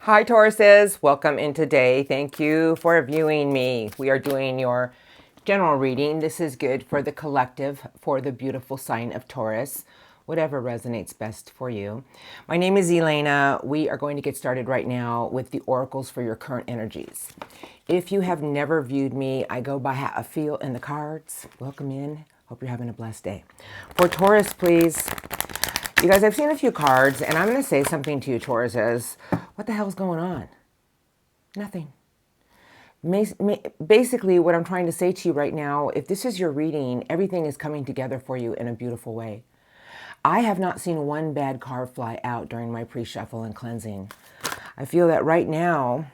Hi, Tauruses. Welcome in today. Thank you for viewing me. We are doing your general reading. This is good for the collective, for the beautiful sign of Taurus, whatever resonates best for you. My name is Elena. We are going to get started right now with the oracles for your current energies. If you have never viewed me, I go by how I feel in the cards. Welcome in. Hope you're having a blessed day. For Taurus, please. You guys, I've seen a few cards, and I'm going to say something to you, Tauruses. What the hell's going on? Nothing. Basically, what I'm trying to say to you right now, if this is your reading, everything is coming together for you in a beautiful way. I have not seen one bad card fly out during my pre-shuffle and cleansing. I feel that right now,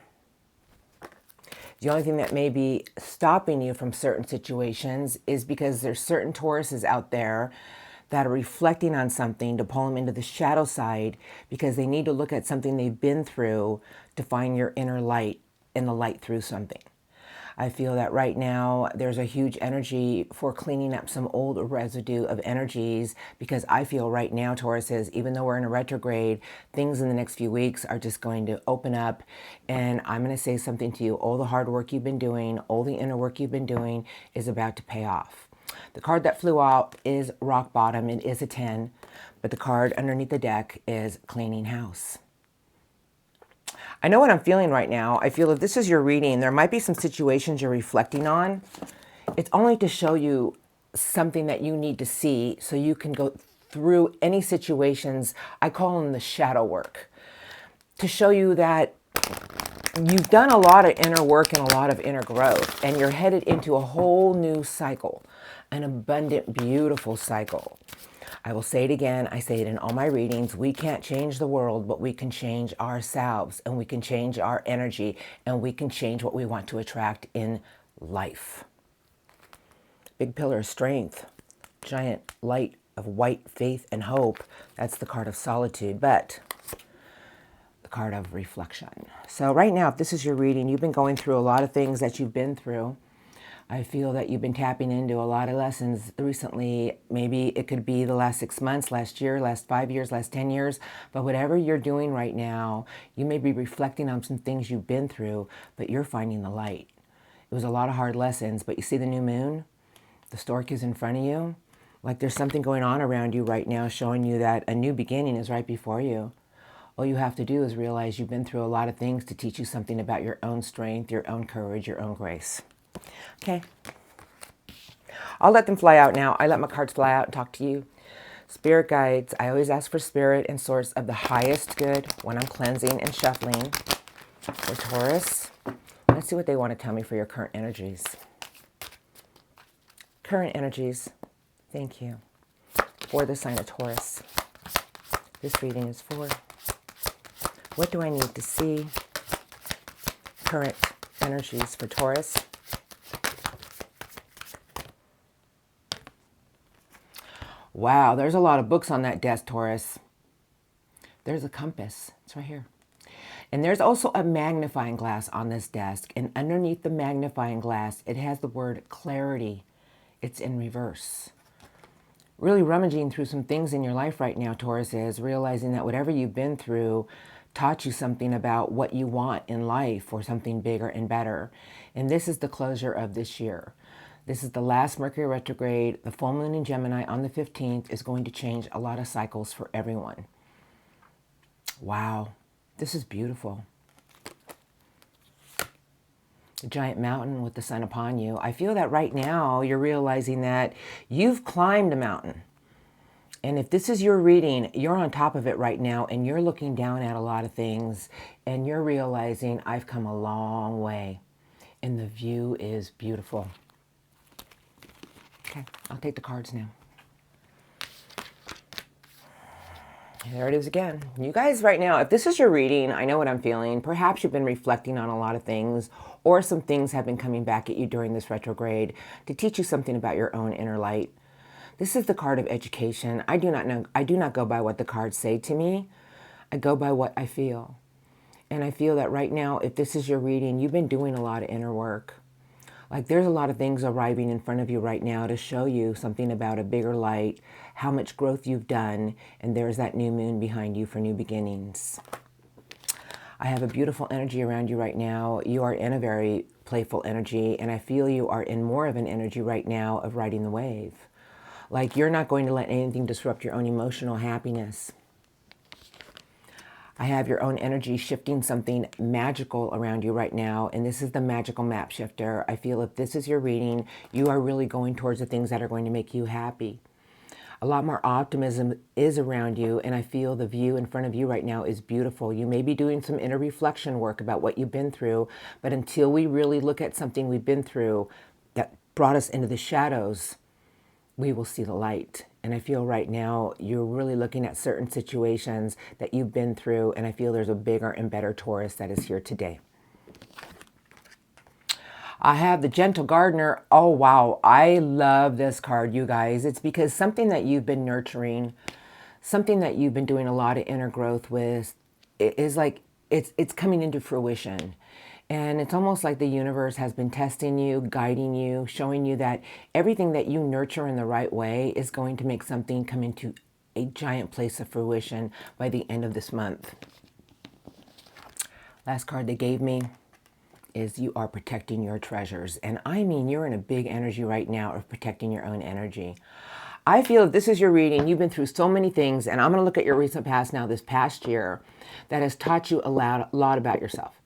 the only thing that may be stopping you from certain situations is because there's certain Tauruses out there that are reflecting on something to pull them into the shadow side because they need to look at something they've been through to find your inner light and the light through something. I feel that right now there's a huge energy for cleaning up some old residue of energies because I feel right now, Taurus, is even though we're in a retrograde, things in the next few weeks are just going to open up. And I'm going to say something to you. All the hard work you've been doing, all the inner work you've been doing is about to pay off. The card that flew out is Rock Bottom. It is a 10, but the card underneath the deck is Cleaning House. I know what I'm feeling right now. I feel if this is your reading, there might be some situations you're reflecting on. It's only to show you something that you need to see so you can go through any situations. I call them the shadow work. To show you that you've done a lot of inner work and a lot of inner growth, and you're headed into a whole new cycle, an abundant, beautiful cycle. I will say it again. I say it in all my readings. We can't change the world, but we can change ourselves, and we can change our energy, and we can change what we want to attract in life. Big pillar of strength, giant light of white faith and hope. That's the card of solitude, but the card of reflection. So right now, if this is your reading, you've been going through a lot of things that you've been through. I feel that you've been tapping into a lot of lessons recently. Maybe it could be the last 6 months, last year, last 5 years, last 10 years. But whatever you're doing right now, you may be reflecting on some things you've been through, but you're finding the light. It was a lot of hard lessons, but you see the new moon? The stork is in front of you. Like there's something going on around you right now showing you that a new beginning is right before you. All you have to do is realize you've been through a lot of things to teach you something about your own strength, your own courage, your own grace. Okay. I'll let them fly out now. I let my cards fly out and talk to you. Spirit guides. I always ask for spirit and source of the highest good when I'm cleansing and shuffling. For Taurus, let's see what they want to tell me for your current energies. Current energies. Thank you. For the sign of Taurus. This reading is for... What do I need to see? Current energies for Taurus. Wow, there's a lot of books on that desk, Taurus. There's a compass. It's right here. And there's also a magnifying glass on this desk. And underneath the magnifying glass, it has the word clarity. It's in reverse. Really rummaging through some things in your life right now, Taurus, is realizing that whatever you've been through taught you something about what you want in life or something bigger and better. And this is the closure of this year. This is the last Mercury retrograde. The full moon in Gemini on the 15th is going to change a lot of cycles for everyone. Wow, this is beautiful. The giant mountain with the sun upon you. I feel that right now you're realizing that you've climbed a mountain. And if this is your reading, you're on top of it right now and you're looking down at a lot of things and you're realizing I've come a long way and the view is beautiful. Okay, I'll take the cards now. There it is again. You guys right now, if this is your reading, I know what I'm feeling. Perhaps you've been reflecting on a lot of things or some things have been coming back at you during this retrograde to teach you something about your own inner light. This is the card of education. I do not go by what the cards say to me. I go by what I feel. And I feel that right now, if this is your reading, you've been doing a lot of inner work. Like there's a lot of things arriving in front of you right now to show you something about a bigger light, how much growth you've done, and there's that new moon behind you for new beginnings. I have a beautiful energy around you right now. You are in a very playful energy, and I feel you are in more of an energy right now of riding the wave. Like you're not going to let anything disrupt your own emotional happiness. I have your own energy shifting something magical around you right now, and this is the magical map shifter. I feel if this is your reading, you are really going towards the things that are going to make you happy. A lot more optimism is around you, and I feel the view in front of you right now is beautiful. You may be doing some inner reflection work about what you've been through, but until we really look at something we've been through that brought us into the shadows, we will see the light. And I feel right now you're really looking at certain situations that you've been through, and I feel there's a bigger and better Taurus that is here today. I have the Gentle Gardener. Oh, wow. I love this card, you guys. It's because something that you've been nurturing, something that you've been doing a lot of inner growth with, is like it's coming into fruition. And it's almost like the universe has been testing you, guiding you, showing you that everything that you nurture in the right way is going to make something come into a giant place of fruition by the end of this month. Last card they gave me is you are protecting your treasures. And I mean, you're in a big energy right now of protecting your own energy. I feel if this is your reading, you've been through so many things, and I'm going to look at your recent past now, this past year, that has taught you a lot about yourself.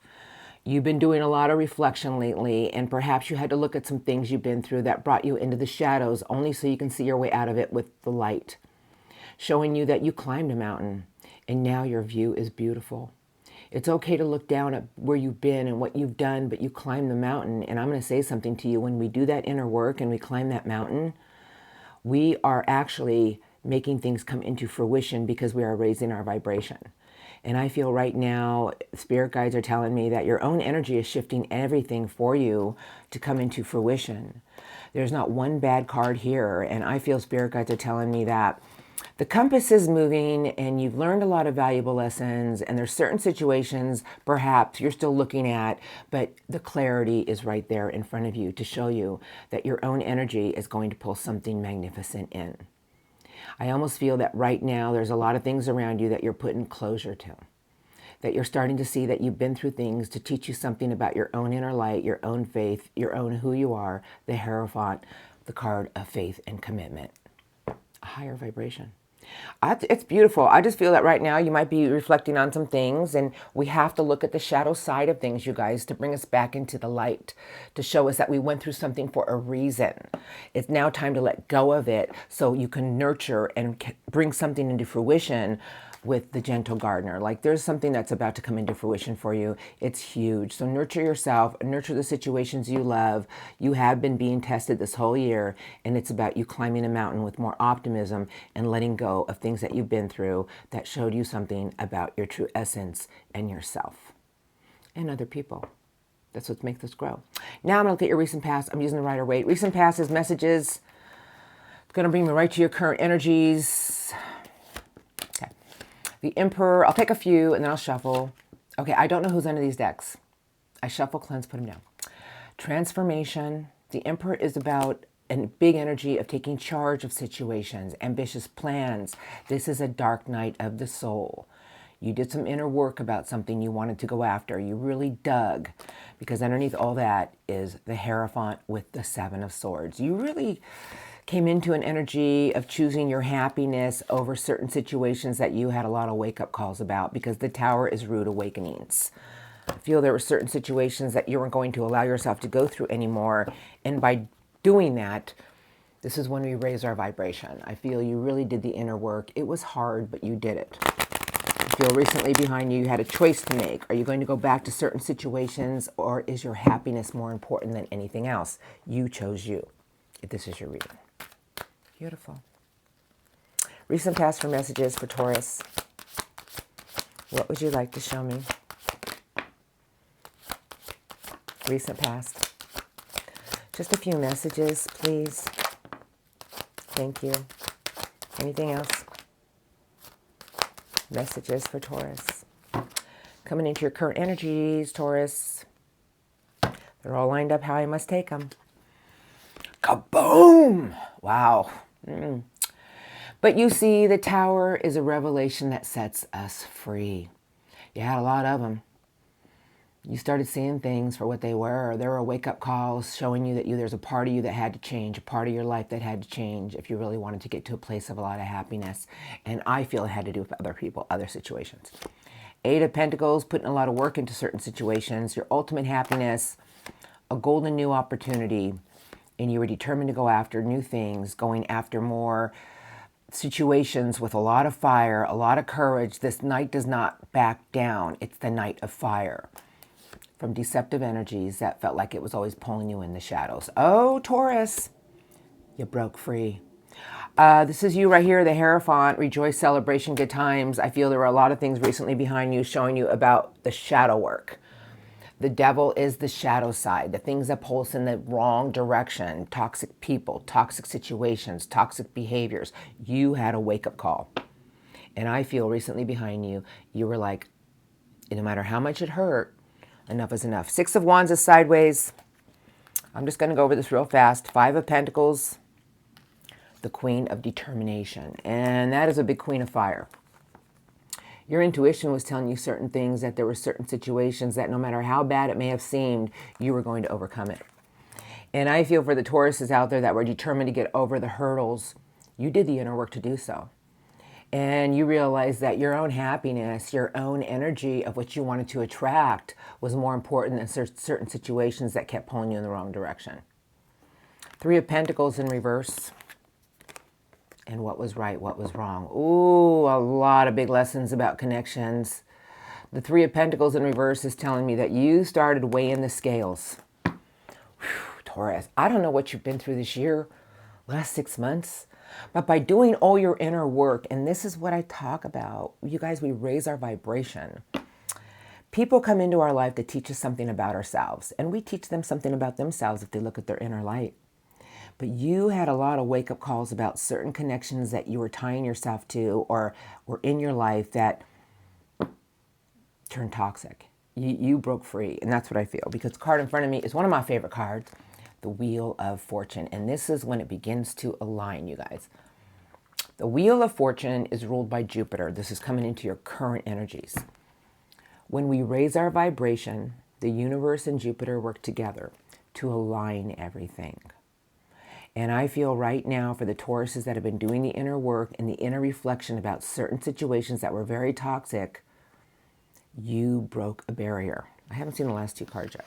You've been doing a lot of reflection lately, and perhaps you had to look at some things you've been through that brought you into the shadows only so you can see your way out of it with the light, showing you that you climbed a mountain, and now your view is beautiful. It's okay to look down at where you've been and what you've done, but you climbed the mountain. And I'm going to say something to you. When we do that inner work and we climb that mountain, we are actually making things come into fruition because we are raising our vibration. And I feel right now, spirit guides are telling me that your own energy is shifting everything for you to come into fruition. There's not one bad card here. And I feel spirit guides are telling me that the compass is moving and you've learned a lot of valuable lessons, and there's certain situations perhaps you're still looking at, but the clarity is right there in front of you to show you that your own energy is going to pull something magnificent in. I almost feel that right now there's a lot of things around you that you're putting closure to, that you're starting to see that you've been through things to teach you something about your own inner light, your own faith, your own who you are, the Hierophant, the card of faith and commitment, a higher vibration. It's beautiful. I just feel that right now you might be reflecting on some things, and we have to look at the shadow side of things, you guys, to bring us back into the light, to show us that we went through something for a reason. It's now time to let go of it so you can nurture and bring something into fruition with the Gentle Gardener. Like there's something that's about to come into fruition for you. It's huge. So nurture yourself, nurture the situations you love. You have been being tested this whole year, and it's about you climbing a mountain with more optimism and letting go of things that you've been through that showed you something about your true essence and yourself and other people. That's what makes us grow. Now I'm going to look at your recent past. I'm using the Rider-Waite. Recent past is messages. It's going to bring me right to your current energies. Okay. The Emperor. I'll take a few and then I'll shuffle. Okay, I don't know who's under these decks. I shuffle, cleanse, put them down. Transformation. The Emperor is about a big energy of taking charge of situations, ambitious plans. This is a dark night of the soul. You did some inner work about something you wanted to go after. You really dug, because underneath all that is the Hierophant with the Seven of Swords. You really came into an energy of choosing your happiness over certain situations that you had a lot of wake-up calls about, because the Tower is rude awakenings. I feel there were certain situations that you weren't going to allow yourself to go through anymore, and by doing that, this is when we raise our vibration. I feel you really did the inner work. It was hard, but you did it. I feel recently behind you, you had a choice to make. Are you going to go back to certain situations, or is your happiness more important than anything else? You chose you, if this is your reading. Beautiful. Recent past for messages for Taurus. What would you like to show me? Recent past. Just a few messages, please. Thank you. Anything else? Messages for Taurus. Coming into your current energies, Taurus. They're all lined up how I must take them. Kaboom! Wow. But you see, the Tower is a revelation that sets us free. You had a lot of them. You started seeing things for what they were. There were wake-up calls showing you that there's a part of you that had to change, a part of your life that had to change if you really wanted to get to a place of a lot of happiness. And I feel it had to do with other people, other situations. Eight of Pentacles, putting a lot of work into certain situations, your ultimate happiness, a golden new opportunity, and you were determined to go after new things, going after more situations with a lot of fire, a lot of courage. This knight does not back down. It's the knight of fire. From deceptive energies that felt like it was always pulling you in the shadows. Oh, Taurus, you broke free. This is you right here, the Hierophant. Rejoice, celebration, good times. I feel there were a lot of things recently behind you showing you about the shadow work. The devil is the shadow side, the things that pull us in the wrong direction, toxic people, toxic situations, toxic behaviors. You had a wake-up call. And I feel recently behind you, you were like, no matter how much it hurt, enough is enough. Six of Wands is sideways. I'm just going to go over this real fast. Five of Pentacles, the Queen of Determination. And that is a big Queen of Fire. Your intuition was telling you certain things, that there were certain situations that no matter how bad it may have seemed, you were going to overcome it. And I feel for the Tauruses out there that were determined to get over the hurdles, you did the inner work to do so. And you realize that your own happiness, your own energy of what you wanted to attract was more important than certain situations that kept pulling you in the wrong direction. Three of Pentacles in reverse. And what was right, what was wrong. Ooh, a lot of big lessons about connections. The Three of Pentacles in reverse is telling me that you started weighing the scales. Whew, Taurus, I don't know what you've been through this year, last 6 months. But by doing all your inner work, and this is what I talk about, you guys, we raise our vibration. People come into our life to teach us something about ourselves, and we teach them something about themselves if they look at their inner light. But you had a lot of wake-up calls about certain connections that you were tying yourself to or were in your life that turned toxic. You broke free, and that's what I feel, because the card in front of me is one of my favorite cards, the Wheel of Fortune. And this is when it begins to align, you guys. The Wheel of Fortune is ruled by Jupiter. This is coming into your current energies. When we raise our vibration, the universe and Jupiter work together to align everything. And I feel right now for the Tauruses that have been doing the inner work and the inner reflection about certain situations that were very toxic, you broke a barrier. I haven't seen the last two cards yet.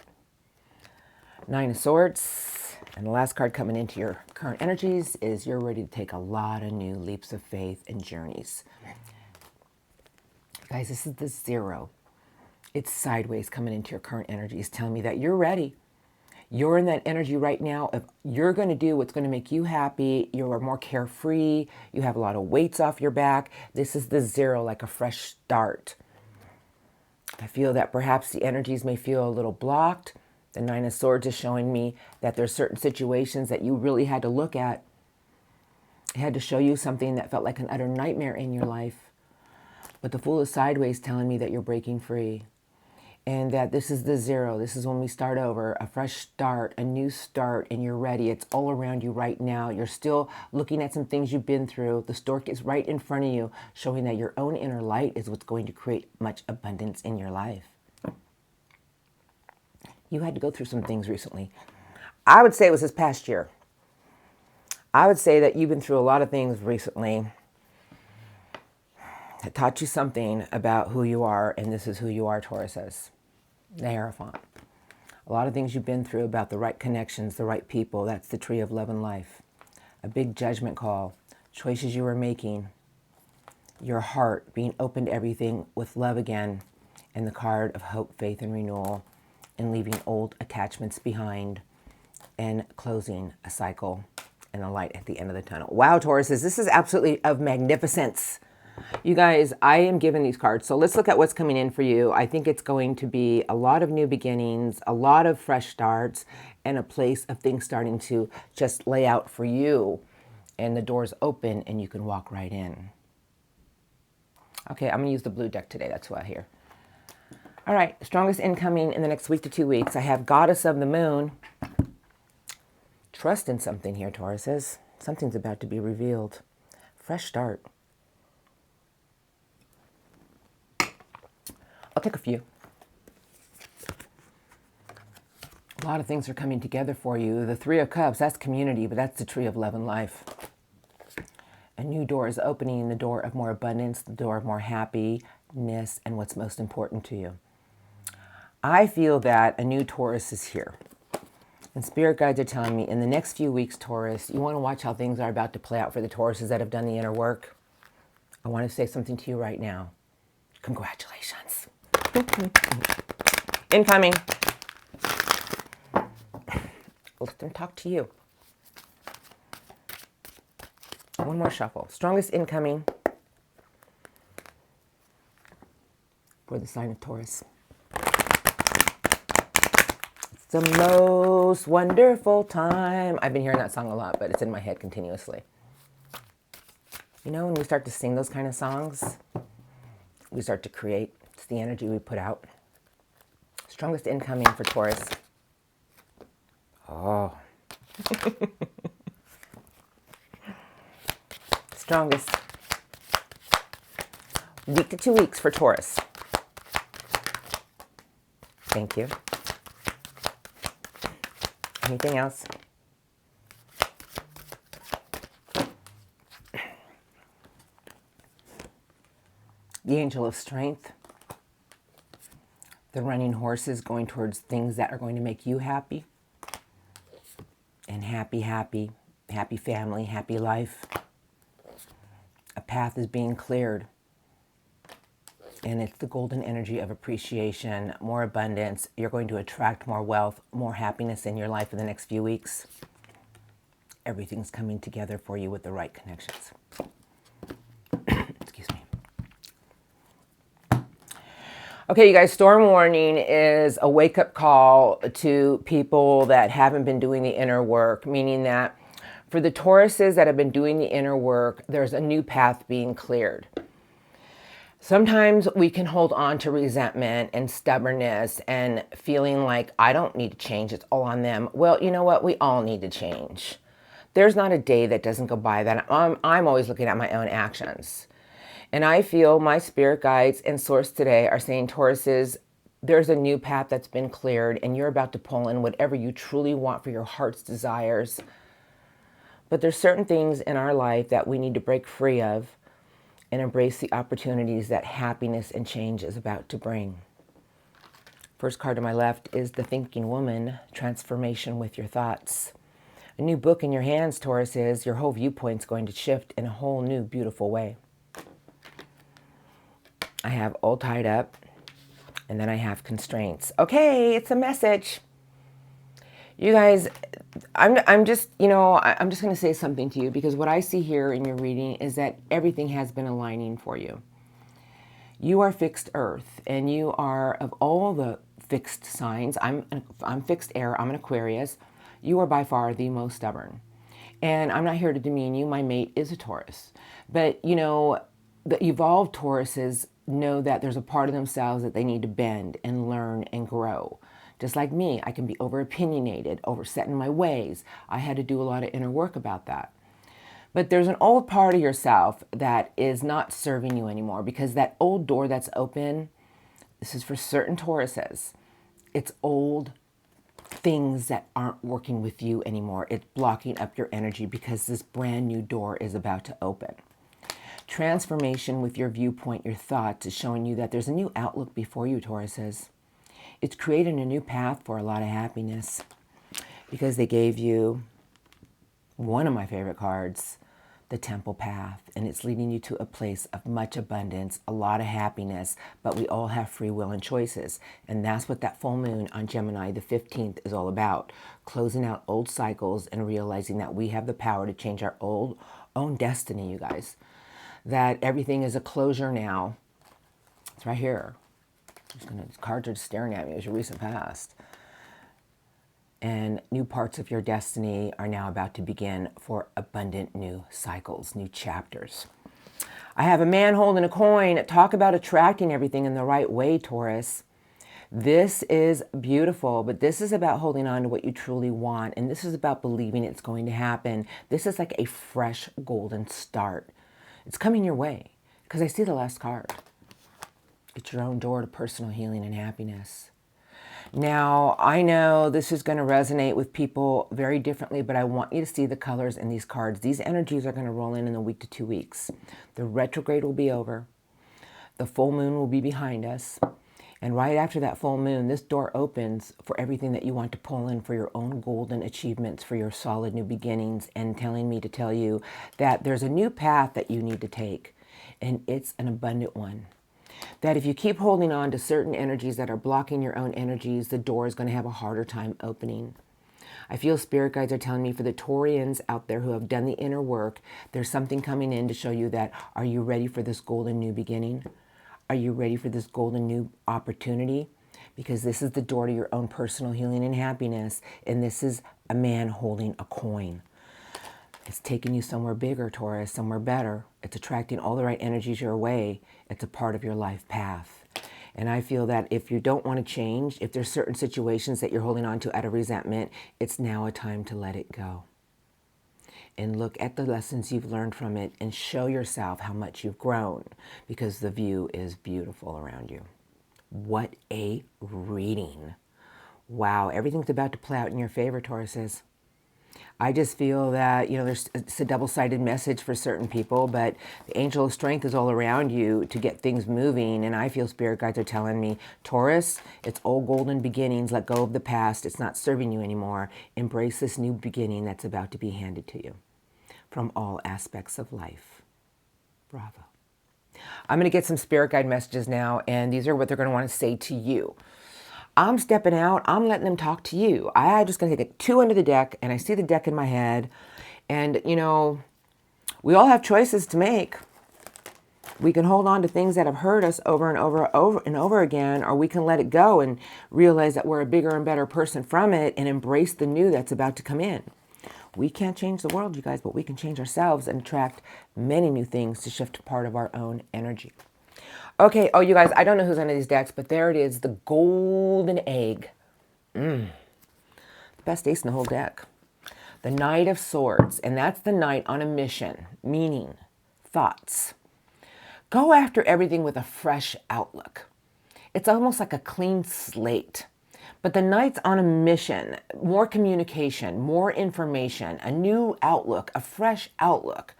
Nine of Swords, and the last card coming into your current energies is you're ready to take a lot of new leaps of faith and journeys. Guys, this is the Zero. It's sideways coming into your current energies, telling me that you're ready. You're in that energy right now. If you're going to do what's going to make you happy, you're more carefree, you have a lot of weights off your back. This is the Zero, like a fresh start. I feel that perhaps the energies may feel a little blocked. The Nine of Swords is showing me that there's certain situations that you really had to look at. It had to show you something that felt like an utter nightmare in your life. But the Fool is sideways telling me that you're breaking free. And that this is the Zero. This is when we start over, a fresh start, a new start, and you're ready. It's all around you right now. You're still looking at some things you've been through. The stork is right in front of you, showing that your own inner light is what's going to create much abundance in your life. You had to go through some things recently. I would say it was this past year. I would say that you've been through a lot of things recently that taught you something about who you are, and this is who you are, Tauruses. The Hierophant. A lot of things you've been through about the right connections, the right people. That's the Tree of Love and Life. A big judgment call. Choices you were making. Your heart being open to everything with love again. And the card of hope, faith, and renewal. And leaving old attachments behind. And closing a cycle. And a light at the end of the tunnel. Wow, Tauruses, this is absolutely of magnificence. You guys, I am given these cards, so let's look at what's coming in for you. I think it's going to be a lot of new beginnings, a lot of fresh starts, and a place of things starting to just lay out for you. And the doors open and you can walk right in. Okay, I'm going to use the blue deck today. That's what I hear. All right, strongest incoming in the next week to 2 weeks. I have Goddess of the Moon. Trust in something here, Tauruses. Something's about to be revealed. Fresh start. I'll take a few. A lot of things are coming together for you. The Three of Cups, that's community, but that's the tree of love and life. A new door is opening, the door of more abundance, the door of more happiness, and what's most important to you. I feel that a new Taurus is here. And spirit guides are telling me in the next few weeks, Taurus, you want to watch how things are about to play out for the Tauruses that have done the inner work. I want to say something to you right now. Congratulations. Incoming. Let them talk to you. One more shuffle. Strongest incoming for the sign of Taurus. It's the most wonderful time. I've been hearing that song a lot, but it's in my head continuously. You know, when we start to sing those kind of songs, we start to create. It's the energy we put out. Strongest incoming for Taurus. Oh. Strongest. Week to 2 weeks for Taurus. Thank you. Anything else? The angel of strength. The running horses going towards things that are going to make you happy. And happy family, happy life. A path is being cleared. And it's the golden energy of appreciation, more abundance. You're going to attract more wealth, more happiness in your life in the next few weeks. Everything's coming together for you with the right connections. Excuse me. Okay, you guys, storm warning is a wake-up call to people that haven't been doing the inner work, meaning that for the Tauruses that have been doing the inner work, there's a new path being cleared. Sometimes we can hold on to resentment and stubbornness and feeling like, I don't need to change, it's all on them. Well, you know what? We all need to change. There's not a day that doesn't go by that I'm always looking at my own actions. And I feel my spirit guides and source today are saying, Tauruses, there's a new path that's been cleared and you're about to pull in whatever you truly want for your heart's desires. But there's certain things in our life that we need to break free of and embrace the opportunities that happiness and change is about to bring. First card to my left is the Thinking Woman, transformation with your thoughts. A new book in your hands, Tauruses, your whole viewpoint's going to shift in a whole new, beautiful way. I have all tied up, and then I have constraints. Okay, it's a message. You guys, I'm just going to say something to you because what I see here in your reading is that everything has been aligning for you. You are fixed earth, and you are, of all the fixed signs, I'm fixed air, I'm an Aquarius, you are by far the most stubborn. And I'm not here to demean you, my mate is a Taurus. But, you know, the evolved Tauruses know that there's a part of themselves that they need to bend and learn and grow. Just like me, I can be over opinionated, over set in my ways. I had to do a lot of inner work about that. But there's an old part of yourself that is not serving you anymore because that old door that's open, this is for certain Tauruses, it's old things that aren't working with you anymore. It's blocking up your energy because this brand new door is about to open. Transformation with your viewpoint, your thoughts is showing you that there's a new outlook before you, Tauruses. It's creating a new path for a lot of happiness because they gave you one of my favorite cards, the Temple Path, and it's leading you to a place of much abundance, a lot of happiness, but we all have free will and choices. And that's what that full moon on Gemini, the 15th, is all about. Closing out old cycles and realizing that we have the power to change our own destiny, you guys. That everything is a closure now. It's right here. These cards are just staring at me as your recent past. And new parts of your destiny are now about to begin for abundant new cycles, new chapters. I have a man holding a coin. Talk about attracting everything in the right way, Taurus. This is beautiful, but this is about holding on to what you truly want. And this is about believing it's going to happen. This is like a fresh golden start. It's coming your way because I see the last card. It's your own door to personal healing and happiness. Now, I know this is going to resonate with people very differently, but I want you to see the colors in these cards. These energies are going to roll in a week to 2 weeks. The retrograde will be over. The full moon will be behind us. And right after that full moon, this door opens for everything that you want to pull in for your own golden achievements, for your solid new beginnings, and telling me to tell you that there's a new path that you need to take, and it's an abundant one. That if you keep holding on to certain energies that are blocking your own energies, the door is going to have a harder time opening. I feel spirit guides are telling me for the Taurians out there who have done the inner work, there's something coming in to show you that, are you ready for this golden new beginning? Are you ready for this golden new opportunity? Because this is the door to your own personal healing and happiness. And this is a man holding a coin. It's taking you somewhere bigger, Taurus, somewhere better. It's attracting all the right energies your way. It's a part of your life path. And I feel that if you don't want to change, if there's certain situations that you're holding on to out of resentment, it's now a time to let it go. And look at the lessons you've learned from it and show yourself how much you've grown, because the view is beautiful around you. What a reading. Wow, everything's about to play out in your favor, Tauruses. I just feel that, it's a double-sided message for certain people, but the angel of strength is all around you to get things moving. And I feel spirit guides are telling me, Taurus, it's old golden beginnings. Let go of the past. It's not serving you anymore. Embrace this new beginning that's about to be handed to you from all aspects of life. Bravo. I'm going to get some spirit guide messages now, and these are what they're going to want to say to you. I'm stepping out. I'm letting them talk to you. I'm just going to take 2 under the deck, and I see the deck in my head. And, we all have choices to make. We can hold on to things that have hurt us over and over again, or we can let it go and realize that we're a bigger and better person from it and embrace the new that's about to come in. We can't change the world, you guys, but we can change ourselves and attract many new things to shift part of our own energy. Okay, oh, you guys, I don't know who's under these decks, but there it is, the golden egg. The best ace in the whole deck. The Knight of Swords, and that's the knight on a mission, meaning, thoughts. Go after everything with a fresh outlook. It's almost like a clean slate. But the knight's on a mission, more communication, more information, a new outlook, a fresh outlook.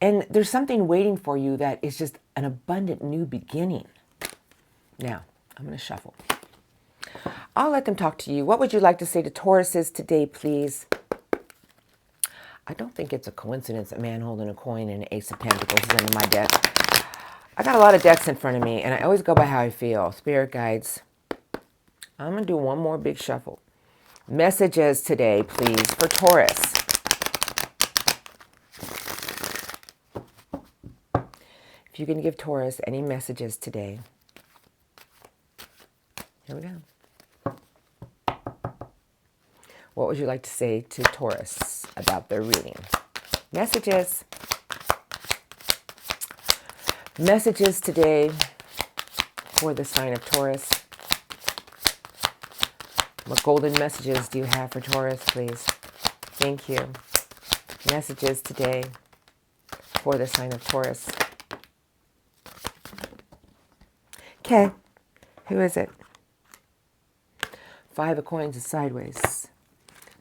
And there's something waiting for you that is just an abundant new beginning. Now, I'm going to shuffle. I'll let them talk to you. What would you like to say to Tauruses today, please? I don't think it's a coincidence a man holding a coin and an ace of pentacles is under my deck. I got a lot of decks in front of me, and I always go by how I feel. Spirit guides. I'm going to do one more big shuffle. Messages today, please, for Taurus. If you can give Taurus any messages today. Here we go. What would you like to say to Taurus about their reading? Messages. Messages today for the sign of Taurus. What golden messages do you have for Taurus, please? Thank you. Messages today for the sign of Taurus. Okay, who is it? 5 of coins is sideways.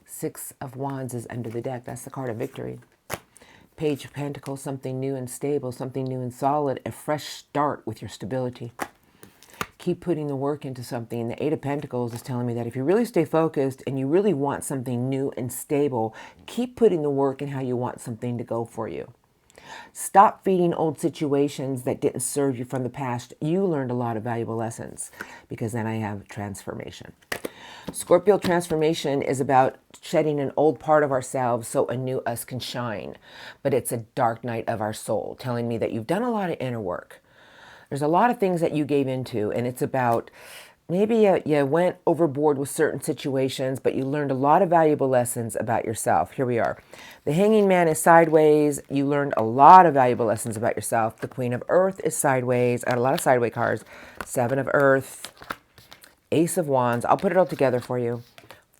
6 of wands is under the deck. That's the card of victory. Page of pentacles, something new and stable, something new and solid, a fresh start with your stability. Keep putting the work into something. The 8 of pentacles is telling me that if you really stay focused and you really want something new and stable, keep putting the work in how you want something to go for you. Stop feeding old situations that didn't serve you from the past. You learned a lot of valuable lessons, because then I have transformation. Scorpio transformation is about shedding an old part of ourselves so a new us can shine. But it's a dark night of our soul, telling me that you've done a lot of inner work. There's a lot of things that you gave into, and it's about maybe you went overboard with certain situations, but you learned a lot of valuable lessons about yourself. Here we are. The Hanging Man is sideways. You learned a lot of valuable lessons about yourself. The Queen of Earth is sideways. I got a lot of sideways cards. 7 of Earth. Ace of Wands. I'll put it all together for you.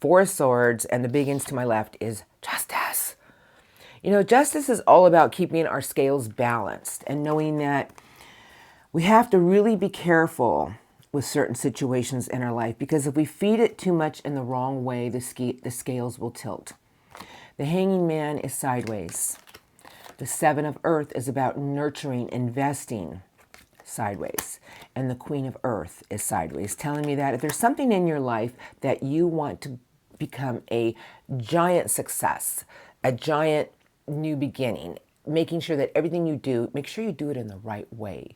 4 of Swords. And the big ins to my left is Justice. Justice is all about keeping our scales balanced and knowing that we have to really be careful with certain situations in our life, because if we feed it too much in the wrong way, the scales will tilt. The Hanging Man is sideways. The Seven of Earth is about nurturing, investing, sideways. And the Queen of Earth is sideways, telling me that if there's something in your life that you want to become a giant success, a giant new beginning, making sure that everything you do, make sure you do it in the right way.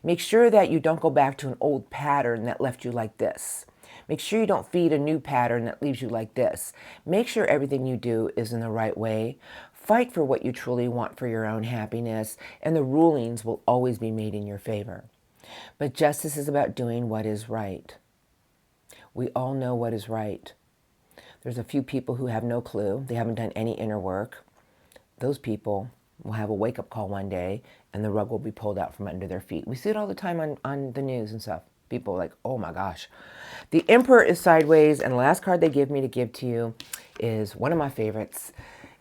Make sure that you don't go back to an old pattern that left you like this. Make sure you don't feed a new pattern that leaves you like this. Make sure everything you do is in the right way. Fight for what you truly want for your own happiness, and the rulings will always be made in your favor. But justice is about doing what is right. We all know what is right. There's a few people who have no clue. They haven't done any inner work. Those people will have a wake-up call one day, and the rug will be pulled out from under their feet. We see it all the time on the news and stuff. People are like, oh my gosh. The Emperor is sideways, and the last card they give me to give to you is one of my favorites.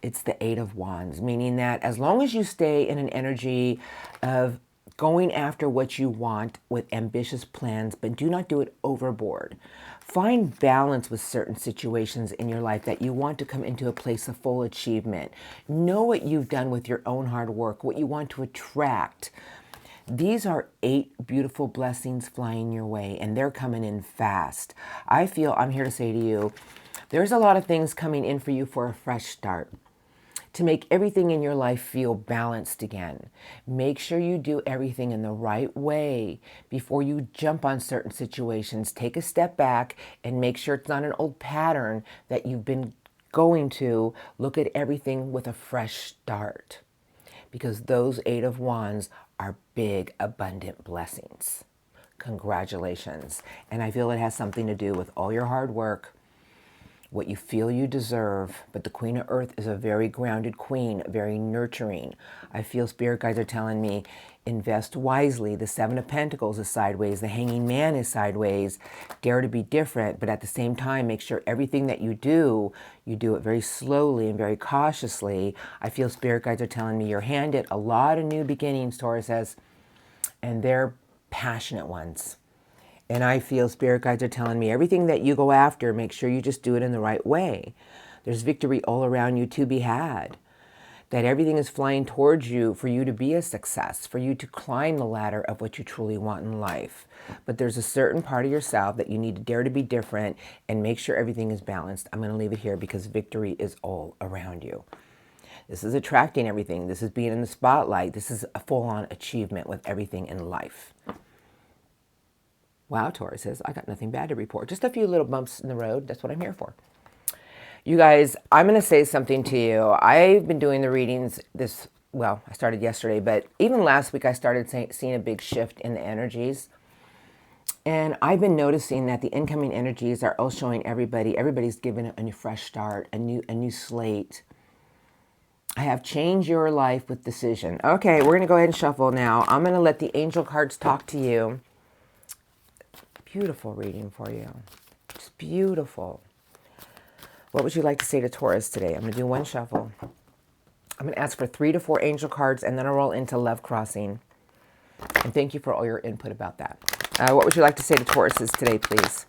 It's the Eight of Wands, meaning that as long as you stay in an energy of going after what you want with ambitious plans, but do not do it overboard. Find balance with certain situations in your life that you want to come into a place of full achievement. Know what you've done with your own hard work, what you want to attract. These are 8 beautiful blessings flying your way, and they're coming in fast. I feel I'm here to say to you, there's a lot of things coming in for you for a fresh start, to make everything in your life feel balanced again. Make sure you do everything in the right way before you jump on certain situations. Take a step back and make sure it's not an old pattern that you've been going to. Look at everything with a fresh start, because those 8 of Wands are big, abundant blessings. Congratulations. And I feel it has something to do with all your hard work, what you feel you deserve. But the Queen of Earth is a very grounded queen, very nurturing. I feel spirit guides are telling me, invest wisely. The Seven of Pentacles is sideways. The Hanging Man is sideways. Dare to be different, but at the same time, make sure everything that you do it very slowly and very cautiously. I feel spirit guides are telling me you're handed a lot of new beginnings, Taurus says, and they're passionate ones. And I feel spirit guides are telling me everything that you go after, make sure you just do it in the right way. There's victory all around you to be had. That everything is flying towards you for you to be a success, for you to climb the ladder of what you truly want in life. But there's a certain part of yourself that you need to dare to be different and make sure everything is balanced. I'm going to leave it here because victory is all around you. This is attracting everything. This is being in the spotlight. This is a full-on achievement with everything in life. Wow, Taurus says, I got nothing bad to report. Just a few little bumps in the road. That's what I'm here for. You guys, I'm going to say something to you. I've been doing the readings I started yesterday, but even last week I started seeing a big shift in the energies. And I've been noticing that the incoming energies are all showing everybody's given a new fresh start, a new slate. I have changed your life with decision. Okay, we're going to go ahead and shuffle now. I'm going to let the angel cards talk to you. Beautiful reading for you. Just beautiful. What would you like to say to Taurus today? I'm going to do one shuffle. I'm going to ask for 3 to 4 angel cards, and then I'll roll into Love Crossing. And thank you for all your input about that. What would you like to say to Tauruses today, please?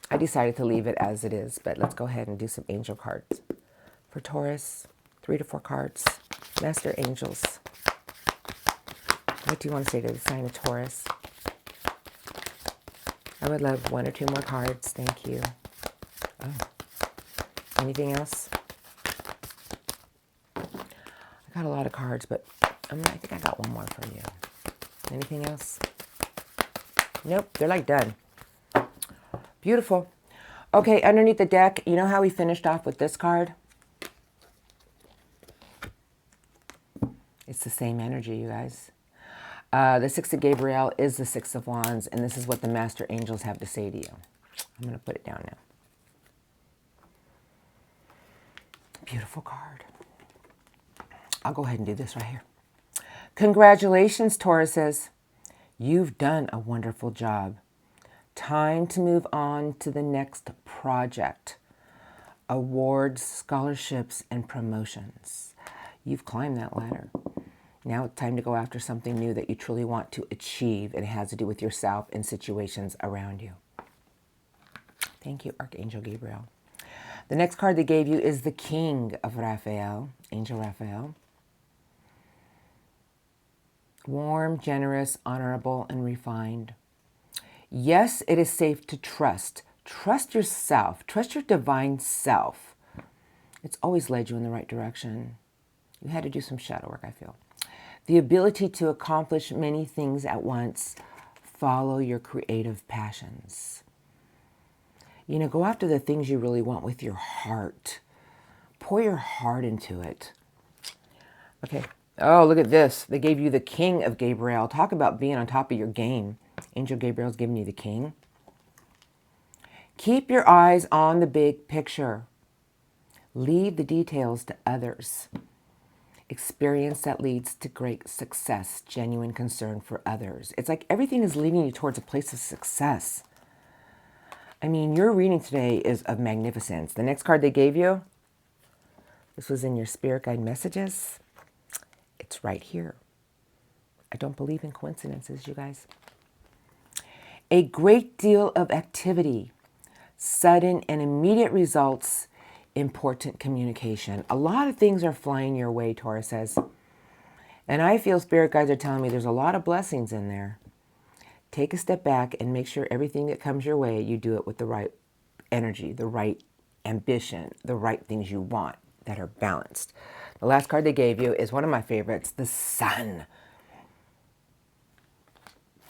I decided to leave it as it is, but let's go ahead and do some angel cards. For Taurus, 3 to 4 cards. Master Angels. What do you want to say to the sign of Taurus? I would love 1 or 2 more cards. Thank you. Oh. Anything else? I got a lot of cards, but I think I got one more for you. Anything else? Nope, they're like done. Beautiful. Okay, underneath the deck, you know how we finished off with this card? It's the same energy, you guys. The 6 of Gabriel is the 6 of Wands, and this is what the Master Angels have to say to you. I'm going to put it down now. Beautiful card. I'll go ahead and do this right here. Congratulations, Tauruses. You've done a wonderful job. Time to move on to the next project. Awards, scholarships, and promotions. You've climbed that ladder. Now it's time to go after something new that you truly want to achieve, and it has to do with yourself and situations around you. Thank you, Archangel Gabriel. The next card they gave you is the King of Raphael, Angel Raphael. Warm, generous, honorable, and refined. Yes, it is safe to trust. Trust yourself. Trust your divine self. It's always led you in the right direction. You had to do some shadow work, I feel. The ability to accomplish many things at once. Follow your creative passions. You know, go after the things you really want with your heart. Pour your heart into it. Okay. Oh, look at this. They gave you the King of Gabriel. Talk about being on top of your game. Angel Gabriel's giving you the King. Keep your eyes on the big picture. Leave the details to others. Experience that leads to great success. Genuine concern for others. It's like everything is leading you towards a place of success. I mean, your reading today is of magnificence. The next card they gave you, this was in your spirit guide messages. It's right here. I don't believe in coincidences, you guys. A great deal of activity, sudden and immediate results, important communication. A lot of things are flying your way, Taurus says. And I feel spirit guides are telling me there's a lot of blessings in there. Take a step back and make sure everything that comes your way, you do it with the right energy, the right ambition, the right things you want that are balanced. The last card they gave you is one of my favorites, the Sun.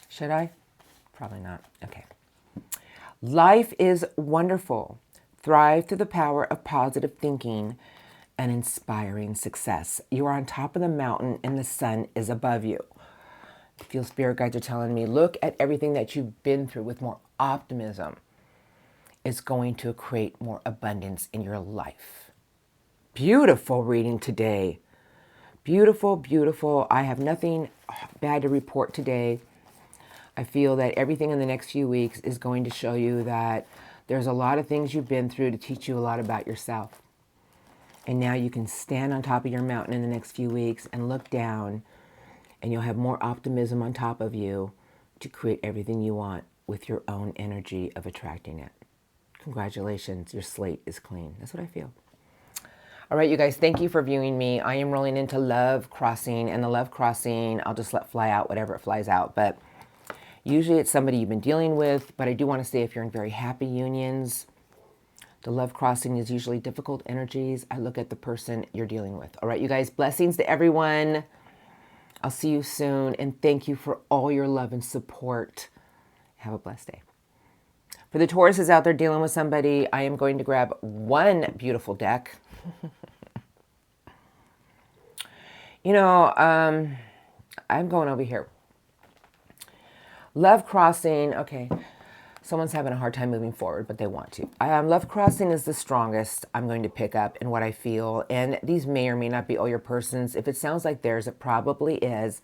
Should I? Probably not. Okay. Life is wonderful. Thrive through the power of positive thinking and inspiring success. You are on top of the mountain and the sun is above you. I feel spirit guides are telling me, look at everything that you've been through with more optimism. It's going to create more abundance in your life. Beautiful reading today. Beautiful, beautiful. I have nothing bad to report today. I feel that everything in the next few weeks is going to show you that there's a lot of things you've been through to teach you a lot about yourself. And now you can stand on top of your mountain in the next few weeks and look down, and you'll have more optimism on top of you to create everything you want with your own energy of attracting it. Congratulations, your slate is clean. That's what I feel. All right, you guys, thank you for viewing me. I am rolling into Love Crossing, and the Love Crossing, I'll just let fly out whatever it flies out. But usually it's somebody you've been dealing with, but I do want to say if you're in very happy unions, the Love Crossing is usually difficult energies. I look at the person you're dealing with. All right, you guys, blessings to everyone. I'll see you soon, and thank you for all your love and support. Have a blessed day. For the Tauruses out there dealing with somebody, I am going to grab one beautiful deck. You know, I'm going over here. Love Crossing, okay. Someone's having a hard time moving forward, but they want to. Love Crossing is the strongest I'm going to pick up in what I feel. And these may or may not be all your persons. If it sounds like theirs, it probably is.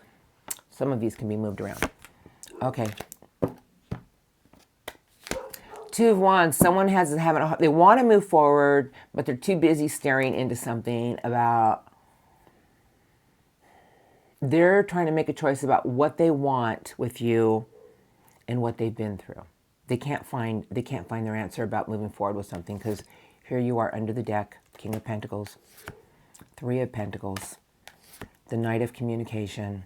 Some of these can be moved around. Okay. Two of Wands. Someone they want to move forward, but they're too busy staring into something about... They're trying to make a choice about what they want with you and what they've been through. They can't find their answer about moving forward with something, because here you are under the deck, King of Pentacles, Three of Pentacles, the Knight of Communication,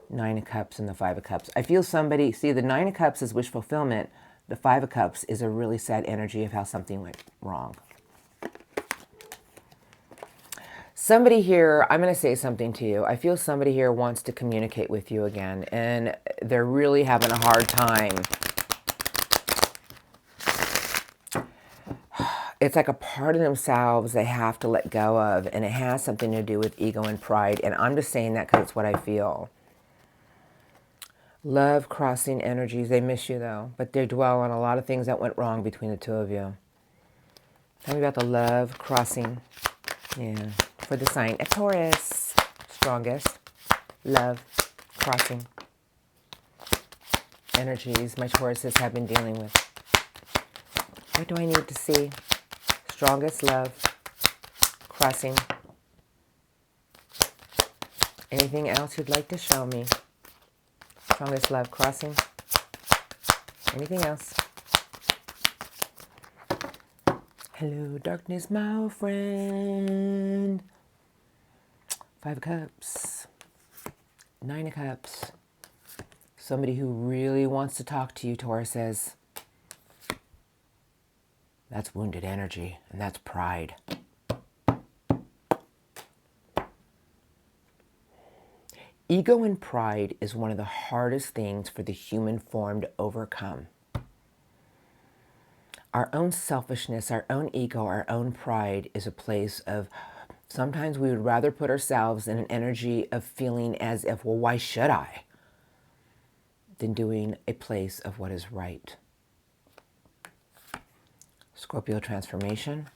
Nine of Cups, and the Five of Cups. I feel somebody, see, the Nine of Cups is wish fulfillment. The Five of Cups is a really sad energy of how something went wrong. Somebody here, I'm going to say something to you. I feel somebody here wants to communicate with you again, and they're really having a hard time. It's like a part of themselves they have to let go of, and it has something to do with ego and pride, and I'm just saying that because it's what I feel. Love Crossing energies, they miss you though, but they dwell on a lot of things that went wrong between the two of you. Tell me about the Love Crossing. Yeah, for the sign of Taurus, strongest Love Crossing energies my Tauruses have been dealing with. What do I need to see? Strongest Love Crossing Anything else you'd like to show me? Strongest love crossing. Anything else? Hello, darkness, my friend. 5 of Cups. 9 of Cups. Somebody who really wants to talk to you, Taurus says. That's wounded energy, and that's pride. Ego and pride is one of the hardest things for the human form to overcome. Our own selfishness, our own ego, our own pride is a place of, sometimes we would rather put ourselves in an energy of feeling as if, well, why should I? Than doing a place of what is right. Scorpio transformation,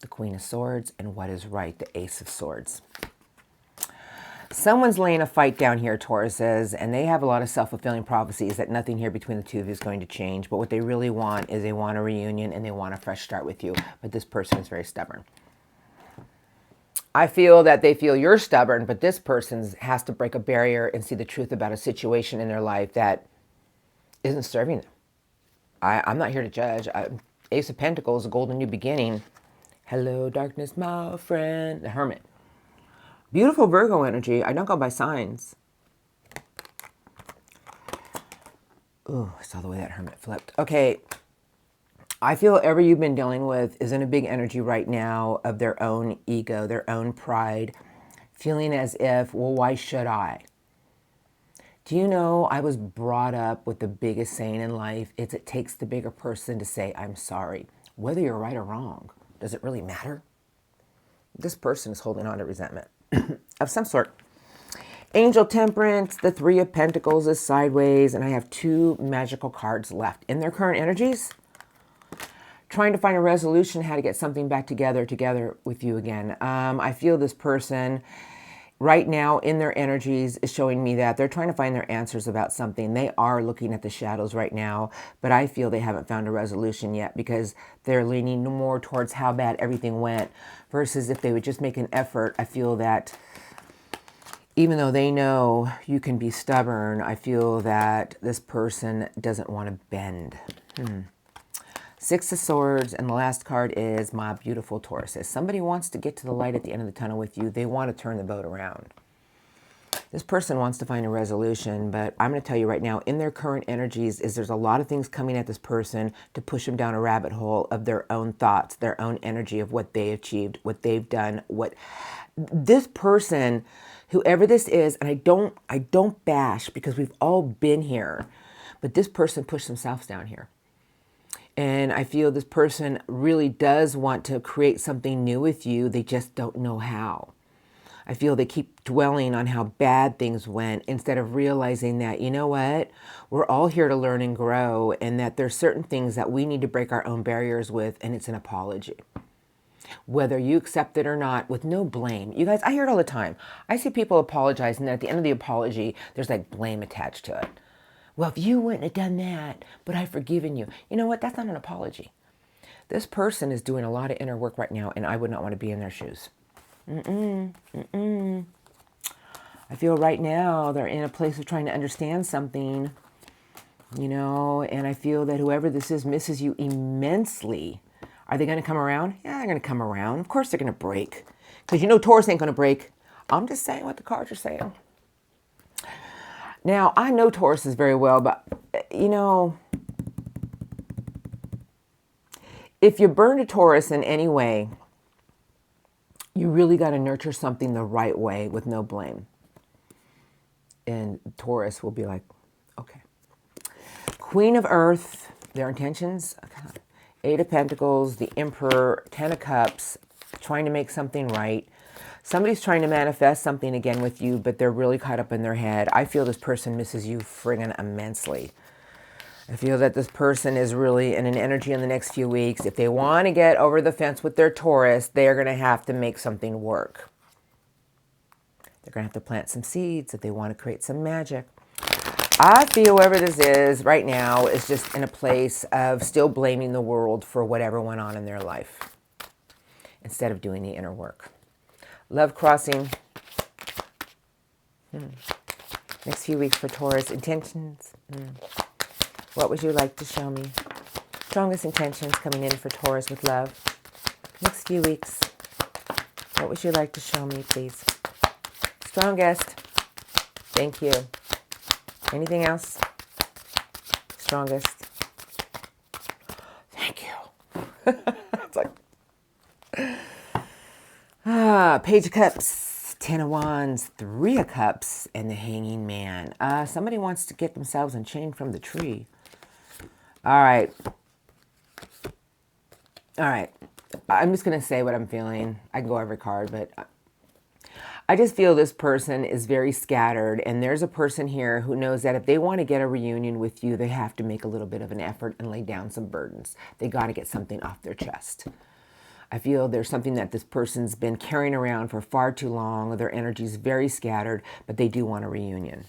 the Queen of Swords, and what is right, the Ace of Swords. Someone's laying a fight down here, Taurus says, and they have a lot of self-fulfilling prophecies that nothing here between the two of you is going to change. But what they really want is they want a reunion and they want a fresh start with you. But this person is very stubborn. I feel that they feel you're stubborn, but this person has to break a barrier and see the truth about a situation in their life that isn't serving them. I'm not here to judge. Ace of Pentacles, a golden new beginning. Hello, darkness, my friend. The Hermit. Beautiful Virgo energy. I don't go by signs. Ooh, I saw the way that Hermit flipped. Okay. I feel whatever you've been dealing with is in a big energy right now of their own ego, their own pride, feeling as if, well, why should I? Do you know, I was brought up with the biggest saying in life, it takes the bigger person to say, I'm sorry. Whether you're right or wrong, does it really matter? This person is holding on to resentment of some sort. Angel Temperance, the 3 of Pentacles is sideways, and I have 2 magical cards left. In their current energies, trying to find a resolution, how to get something back together with you again. I feel this person right now in their energies is showing me that they're trying to find their answers about something. They are looking at the shadows right now, but I feel they haven't found a resolution yet because they're leaning more towards how bad everything went versus if they would just make an effort. I feel that even though they know you can be stubborn, I feel that this person doesn't want to bend. 6 of Swords, and the last card is my beautiful Taurus. Somebody wants to get to the light at the end of the tunnel with you. They want to turn the boat around. This person wants to find a resolution, but I'm going to tell you right now, in their current energies, there's a lot of things coming at this person to push them down a rabbit hole of their own thoughts, their own energy of what they achieved, what they've done, what this person, whoever this is, and I don't bash because we've all been here, but this person pushed themselves down here. And I feel this person really does want to create something new with you. They just don't know how. I feel they keep dwelling on how bad things went instead of realizing that, you know what, we're all here to learn and grow, and that there's certain things that we need to break our own barriers with, and it's an apology. Whether you accept it or not, with no blame. You guys, I hear it all the time. I see people apologize, and then at the end of the apology, there's like blame attached to it. Well, if you wouldn't have done that, but I've forgiven you. You know what? That's not an apology. This person is doing a lot of inner work right now, and I would not want to be in their shoes. I feel right now they're in a place of trying to understand something, you know, and I feel that whoever this is misses you immensely. Are they going to come around? Yeah, they're going to come around. Of course they're going to break. Because you know Taurus ain't going to break. I'm just saying what the cards are saying. Now, I know Taurus is very well, but, you know, if you burn a Taurus in any way, you really got to nurture something the right way with no blame. And Taurus will be like, okay. Queen of Earth, their intentions, 8 of Pentacles, the Emperor, 10 of Cups, trying to make something right. Somebody's trying to manifest something again with you, but they're really caught up in their head. I feel this person misses you friggin' immensely. I feel that this person is really in an energy in the next few weeks. If they want to get over the fence with their Taurus, they're going to have to make something work. They're going to have to plant some seeds if they want to create some magic. I feel whoever this is right now is just in a place of still blaming the world for whatever went on in their life instead of doing the inner work. Love crossing. Next few weeks for Taurus. Intentions. What would you like to show me? Strongest intentions coming in for Taurus with love. Next few weeks. What would you like to show me, please? Strongest. Thank you. Anything else? Strongest. Thank you. It's like, Page of Cups, Ten of Wands, Three of Cups, and the Hanging Man. Somebody wants to get themselves unchained from the tree. All right. I'm just going to say what I'm feeling. I can go every card, but I just feel this person is very scattered, and there's a person here who knows that if they want to get a reunion with you, they have to make a little bit of an effort and lay down some burdens. They got to get something off their chest. I feel there's something that this person's been carrying around for far too long. Their energy's very scattered, but they do want a reunion.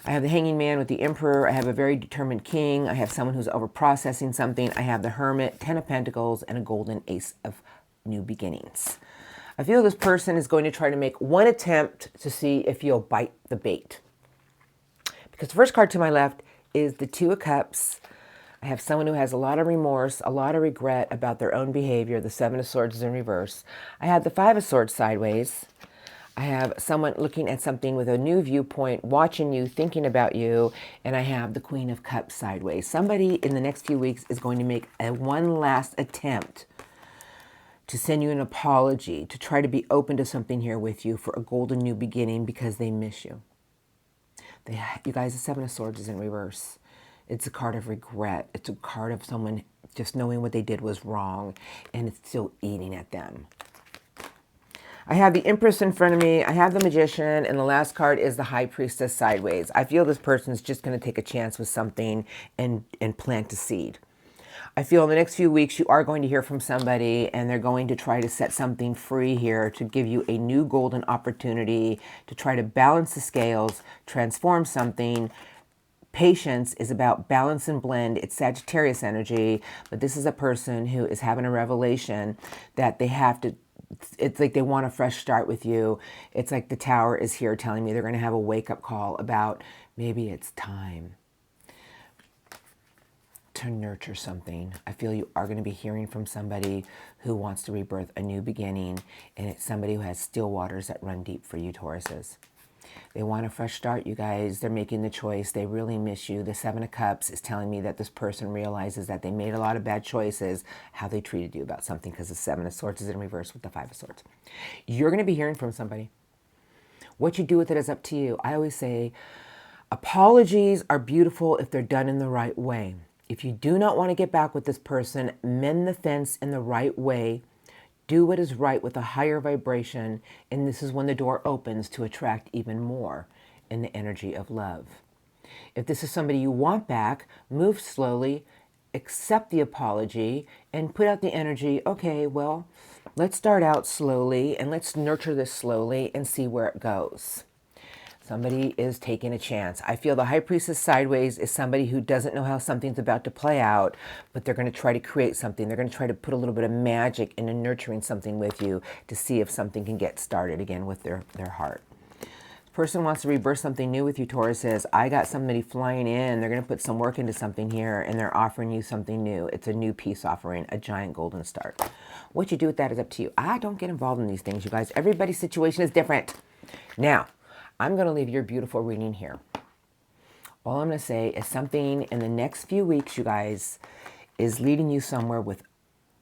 I have the Hanging Man with the Emperor. I have a very determined King. I have someone who's over-processing something. I have the Hermit, Ten of Pentacles, and a Golden Ace of New Beginnings. I feel this person is going to try to make one attempt to see if you'll bite the bait. Because the first card to my left is the Two of Cups. I have someone who has a lot of remorse, a lot of regret about their own behavior. The Seven of Swords is in reverse. I have the Five of Swords sideways. I have someone looking at something with a new viewpoint, watching you, thinking about you. And I have the Queen of Cups sideways. Somebody in the next few weeks is going to make one last attempt to send you an apology, to try to be open to something here with you for a golden new beginning because they miss you. You guys, the Seven of Swords is in reverse. It's a card of regret. It's a card of someone just knowing what they did was wrong and it's still eating at them. I have the Empress in front of me. I have the Magician, and the last card is the High Priestess sideways. I feel this person's just going to take a chance with something and plant a seed. I feel in the next few weeks you are going to hear from somebody and they're going to try to set something free here to give you a new golden opportunity to try to balance the scales, transform something. Patience is about balance and blend. It's Sagittarius energy, but this is a person who is having a revelation that they have to, it's like they want a fresh start with you. It's like the Tower is here telling me they're going to have a wake-up call about maybe it's time to nurture something. I feel you are going to be hearing from somebody who wants to rebirth a new beginning, and it's somebody who has still waters that run deep for you, Tauruses. They want a fresh start, you guys. They're making the choice. They really miss you. The Seven of Cups is telling me that this person realizes that they made a lot of bad choices, how they treated you about something, because the Seven of Swords is in reverse with the Five of Swords. You're going to be hearing from somebody. What you do with it is up to you. I always say apologies are beautiful if they're done in the right way. If you do not want to get back with this person, mend the fence in the right way. Do what is right with a higher vibration, and this is when the door opens to attract even more in the energy of love. If this is somebody you want back, move slowly, accept the apology, and put out the energy, okay, well, let's start out slowly, and let's nurture this slowly and see where it goes. Somebody is taking a chance. I feel the High Priestess sideways is somebody who doesn't know how something's about to play out, but they're going to try to create something. They're going to try to put a little bit of magic into nurturing something with you to see if something can get started again with their heart. This person wants to rebirth something new with you, Taurus says, I got somebody flying in. They're going to put some work into something here, and they're offering you something new. It's a new peace offering, a giant golden start. What you do with that is up to you. I don't get involved in these things, you guys. Everybody's situation is different. Now, I'm going to leave your beautiful reading here. All I'm going to say is something in the next few weeks, you guys, is leading you somewhere with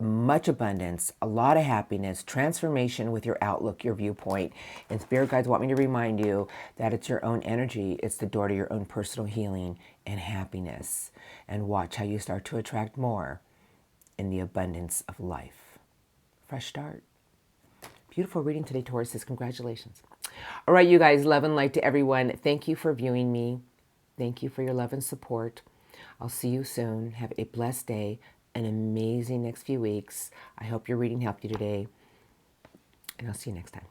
much abundance, a lot of happiness, transformation with your outlook, your viewpoint. And Spirit Guides want me to remind you that it's your own energy. It's the door to your own personal healing and happiness. And watch how you start to attract more in the abundance of life. Fresh start. Beautiful reading today, Tauruses. Congratulations. All right, you guys, love and light to everyone. Thank you for viewing me. Thank you for your love and support. I'll see you soon. Have a blessed day, an amazing next few weeks. I hope your reading helped you today, and I'll see you next time.